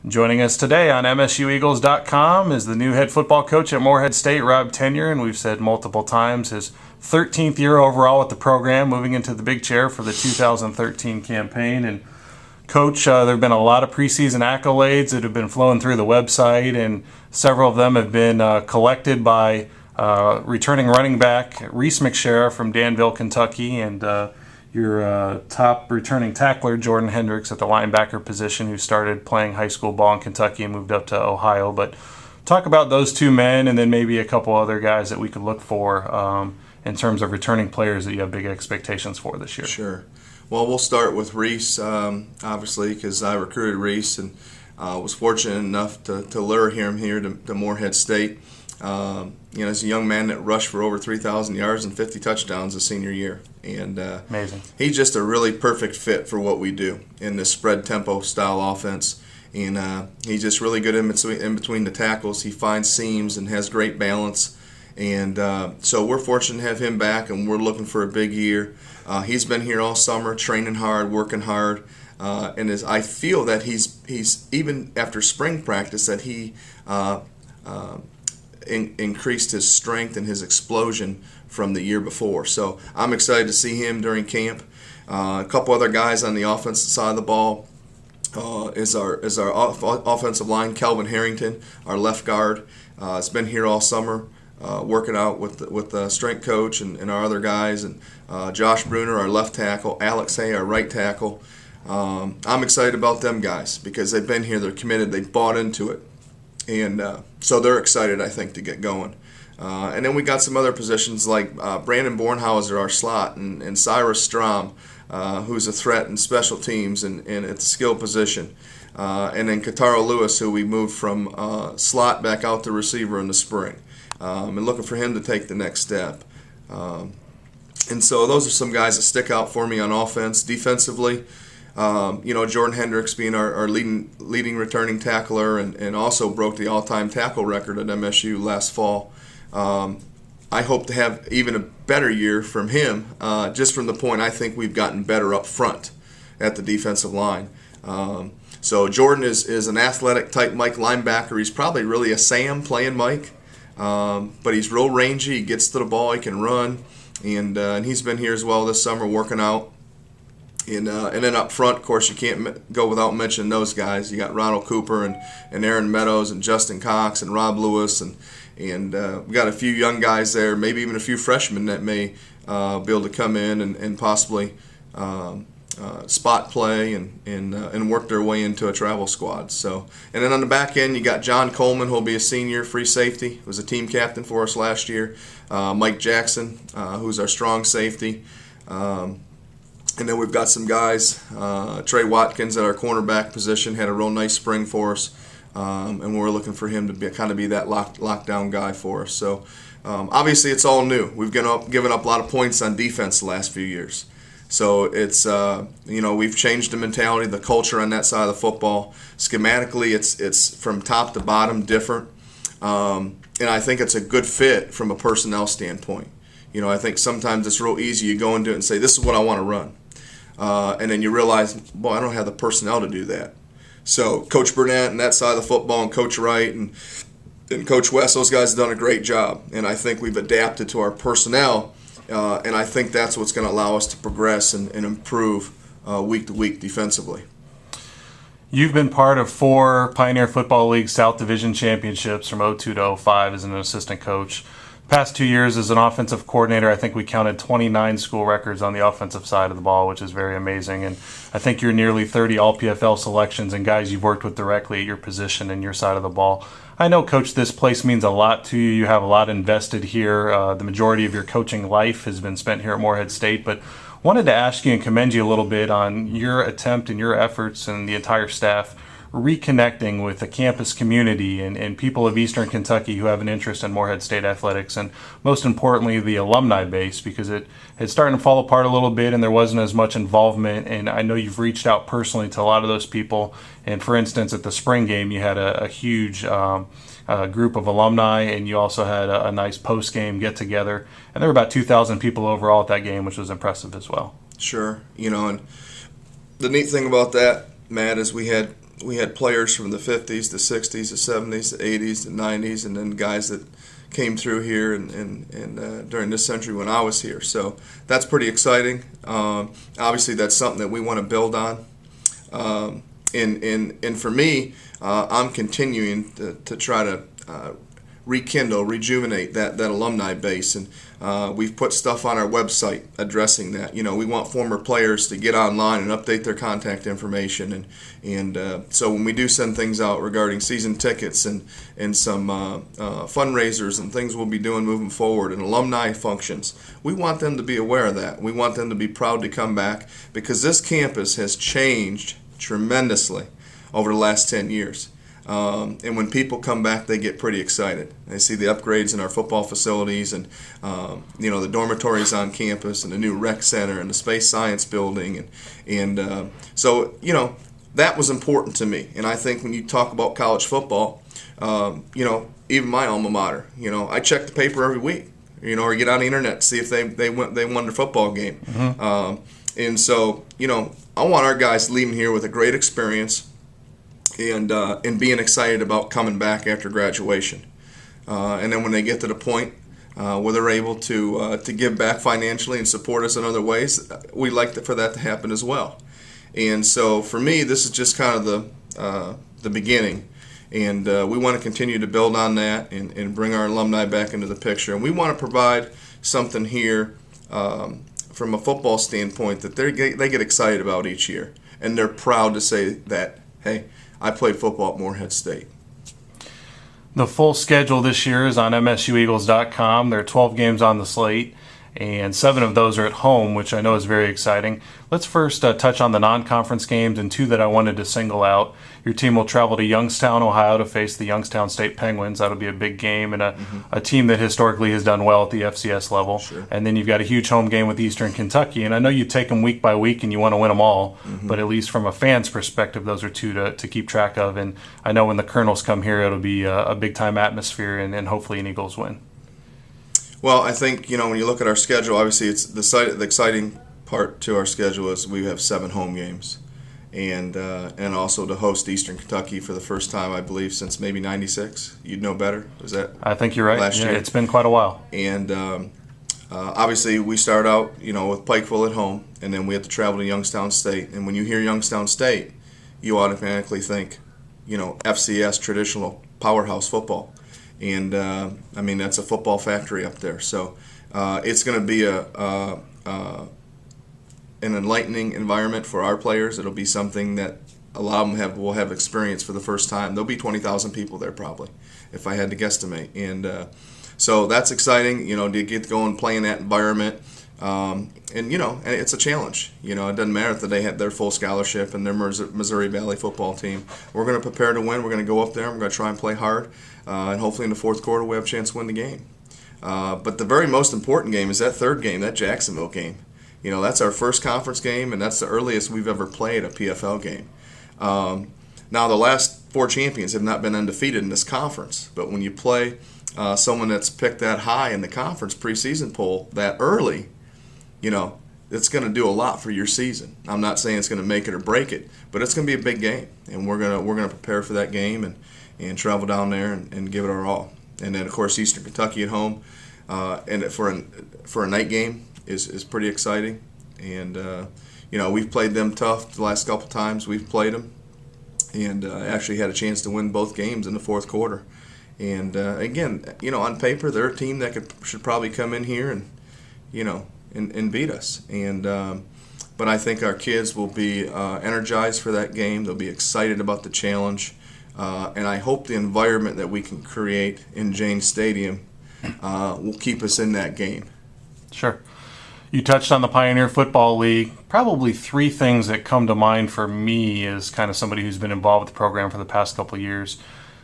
Joining us today on MSUEagles.com is the new head football coach at Morehead State, Rob Tenyer, and we've said multiple times his 13th year overall with the program, moving into the big chair for the 2013 campaign. And Coach, there have been a lot of preseason accolades that have been flowing through the website, and several of them have been collected by returning running back Reese McShare from Danville, Kentucky, and your top returning tackler, Jordan Hendricks, at the linebacker position, who started playing high school ball in Kentucky and moved up to Ohio. But talk about those two men and then maybe a couple other guys that we could look for in terms of returning players that you have big expectations for this year. Sure. Well, we'll start with Reese, obviously, because I recruited Reese and was fortunate enough to lure him here to Morehead State. He's a young man that rushed for over 3,000 yards and 50 touchdowns his senior year. And amazing. He's just a really perfect fit for what we do in this spread tempo style offense. And he's just really good in between the tackles. He finds seams and has great balance. And so we're fortunate to have him back, and we're looking for a big year. He's been here all summer, training hard, working hard. And I feel that he's even after spring practice that he increased his strength and his explosion from the year before. So I'm excited to see him during camp. A couple other guys on the offensive side of the ball is our offensive line, Kelvin Harrington, our left guard. Has been here all summer, working out with the strength coach and our other guys, and Josh Bruner, our left tackle, Alex Hay, our right tackle. I'm excited about them guys because they've been here, they're committed, they've bought into it. And so they're excited, I think, to get going. And then we got some other positions like Brandon Bornhauser, our slot, and Cyrus Strom, who's a threat in special teams and at the skill position. And then Kataro Lewis, who we moved from slot back out to receiver in the spring. And looking for him to take the next step. And so those are some guys that stick out for me on offense. Defensively, Jordan Hendricks being our leading returning tackler and also broke the all-time tackle record at MSU last fall. I hope to have even a better year from him, just from the point I think we've gotten better up front at the defensive line. So Jordan is an athletic type Mike linebacker. He's probably really a Sam playing Mike, but he's real rangy. He gets to the ball. He can run, and he's been here as well this summer working out. And then up front, of course, you can't go without mentioning those guys. You got Ronald Cooper and Aaron Meadows and Justin Cox and Rob Lewis, and we got a few young guys there, maybe even a few freshmen that may be able to come in and possibly spot play and work their way into a travel squad. So, and then on the back end, you got John Coleman, who'll be a senior, free safety, was a team captain for us last year. Mike Jackson, who's our strong safety. And then we've got some guys, Trey Watkins at our cornerback position, had a real nice spring for us, and we're looking for him to be that lockdown guy for us. So obviously it's all new. We've given up a lot of points on defense the last few years. So it's, we've changed the mentality, the culture on that side of the football. Schematically, it's from top to bottom different, and I think it's a good fit from a personnel standpoint. I think sometimes it's real easy. You go into it and say, this is what I want to run. And then you realize, boy, I don't have the personnel to do that. So Coach Burnett and that side of the football and Coach Wright and Coach West, those guys have done a great job. And I think we've adapted to our personnel, and I think that's what's going to allow us to progress and improve week to week defensively. You've been part of 4 Pioneer Football League South Division championships from 02 to 05 as an assistant coach. Past 2 years as an offensive coordinator, I think we counted 29 school records on the offensive side of the ball, which is very amazing. And I think you're nearly 30 All-PFL selections and guys you've worked with directly at your position and your side of the ball. I know, Coach, this place means a lot to you. You have a lot invested here. The majority of your coaching life has been spent here at Morehead State. But wanted to ask you and commend you a little bit on your attempt and your efforts and the entire staff reconnecting with the campus community and people of Eastern Kentucky who have an interest in Morehead State athletics, and most importantly the alumni base, because it had started to fall apart a little bit and there wasn't as much involvement. And I know you've reached out personally to a lot of those people, and for instance at the spring game you had a huge group of alumni, and you also had a nice post-game get-together, and there were about 2,000 people overall at that game, which was impressive as well. Sure. And the neat thing about that, Matt, is we had we had players from the 50s, the 60s, the 70s, the 80s, the 90s, and then guys that came through here and during this century when I was here. So that's pretty exciting. Obviously, that's something that we want to build on. And for me, I'm continuing to try to rekindle, rejuvenate that alumni base, and we've put stuff on our website addressing that. We want former players to get online and update their contact information, and so when we do send things out regarding season tickets and some fundraisers and things we'll be doing moving forward and alumni functions, we want them to be aware of that. We want them to be proud to come back, because this campus has changed tremendously over the last 10 years. And when people come back, they get pretty excited. They see the upgrades in our football facilities, and the dormitories on campus, and the new rec center, and the space science building, and so that was important to me. And I think when you talk about college football, even my alma mater, I check the paper every week, or get on the internet to see if they won their football game. Mm-hmm. And so I want our guys leaving here with a great experience, and being excited about coming back after graduation, and then when they get to the point where they're able to give back financially and support us in other ways, we like for that to happen as well. And so for me, this is just kind of the beginning, and we want to continue to build on that and bring our alumni back into the picture. And we want to provide something here from a football standpoint that they get excited about each year, and they're proud to say that, hey, I played football at Morehead State. The full schedule this year is on MSUEagles.com. There are 12 games on the slate, and 7 of those are at home, which I know is very exciting. Let's first touch on the non-conference games, and 2 that I wanted to single out. Your team will travel to Youngstown, Ohio to face the Youngstown State Penguins. That'll be a big game, and a team that historically has done well at the FCS level. Sure. And then you've got a huge home game with Eastern Kentucky, and I know you take them week by week and you want to win them all, but at least from a fan's perspective, those are 2 to keep track of. And I know when the Colonels come here, it'll be a big-time atmosphere, and hopefully an Eagles win. Well, I think, when you look at our schedule, obviously it's the exciting part to our schedule is we have 7 home games, and also to host Eastern Kentucky for the first time, I believe, since maybe '96. You'd know better. Was that? I think you're right. Last year? It's been quite a while. And obviously we start out, with Pikeville at home, and then we have to travel to Youngstown State. And when you hear Youngstown State, you automatically think, FCS, traditional powerhouse football. And that's a football factory up there. So it's going to be an enlightening environment for our players. It'll be something that a lot of them will have experience for the first time. There'll be 20,000 people there probably, if I had to guesstimate. And so that's exciting, to get to go and play in that environment. And it's a challenge. It doesn't matter if they have their full scholarship and their Missouri Valley football team. We're going to prepare to win. We're going to go up there. We're going to try and play hard. And hopefully in the fourth quarter we have a chance to win the game. But the very most important game is that third game, that Jacksonville game. That's our first conference game, and that's the earliest we've ever played a PFL game. Now, the last 4 champions have not been undefeated in this conference. But when you play someone that's picked that high in the conference preseason poll that early, it's going to do a lot for your season. I'm not saying it's going to make it or break it, but it's going to be a big game, and we're going to prepare for that game and travel down there and give it our all. And then, of course, Eastern Kentucky at home, and for a night game is pretty exciting. And we've played them tough the last couple times we've played them, and actually had a chance to win both games in the fourth quarter. And again, on paper, they're a team that should probably come in here and beat us. And but I think our kids will be energized for that game. They'll be excited about the challenge. And I hope the environment that we can create in Jane Stadium will keep us in that game. Sure. You touched on the Pioneer Football League. Probably 3 things that come to mind for me as kind of somebody who's been involved with the program for the past couple of years.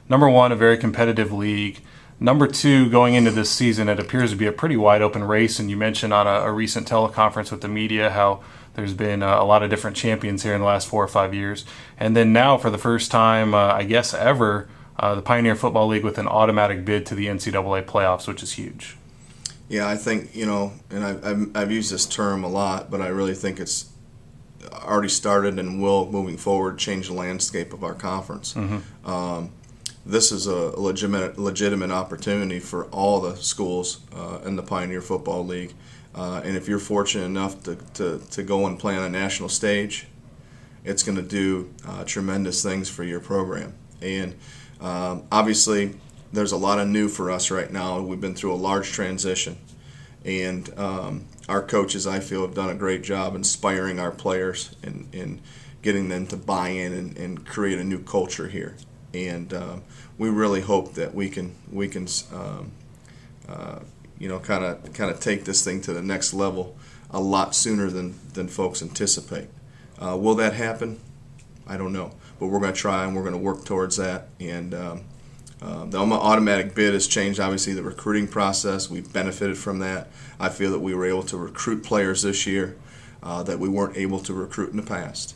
Number 1, a very competitive league. Number 2, going into this season, it appears to be a pretty wide open race. And you mentioned on a recent teleconference with the media how there's been a lot of different champions here in the last 4 or 5 years. And then now, for the first time, I guess ever, the Pioneer Football League with an automatic bid to the NCAA playoffs, which is huge. Yeah, I think, and I've used this term a lot, but I really think it's already started and will, moving forward, change the landscape of our conference. This is a legitimate opportunity for all the schools in the Pioneer Football League. And if you're fortunate enough to go and play on a national stage, it's going to do tremendous things for your program. And obviously, there's a lot of new for us right now. We've been through a large transition. And our coaches, I feel, have done a great job inspiring our players and getting them to buy in and create a new culture here. And we really hope that we can kind of take this thing to the next level a lot sooner than folks anticipate. Will that happen? I don't know, but we're going to try and we're going to work towards that. And the automatic bid has changed, obviously, the recruiting process. We've benefited from that. I feel that we were able to recruit players this year that we weren't able to recruit in the past.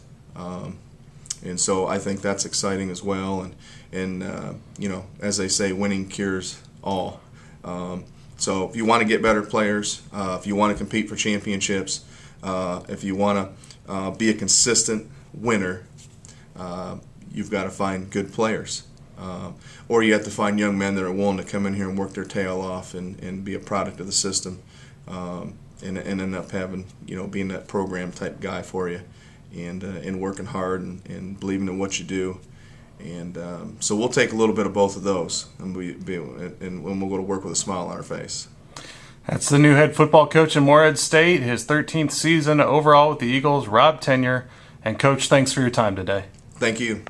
And so I think that's exciting as well. And as they say, winning cures all. So if you want to get better players, if you want to compete for championships, if you want to be a consistent winner, you've got to find good players. Or you have to find young men that are willing to come in here and work their tail off and be a product of the system, and end up having, being that program type guy for you, and working hard and believing in what you do. And so we'll take a little bit of both of those, and we'll go to work with a smile on our face. That's the new head football coach in Morehead State, his 13th season overall with the Eagles, Rob Tenyer. And Coach, thanks for your time today. Thank you.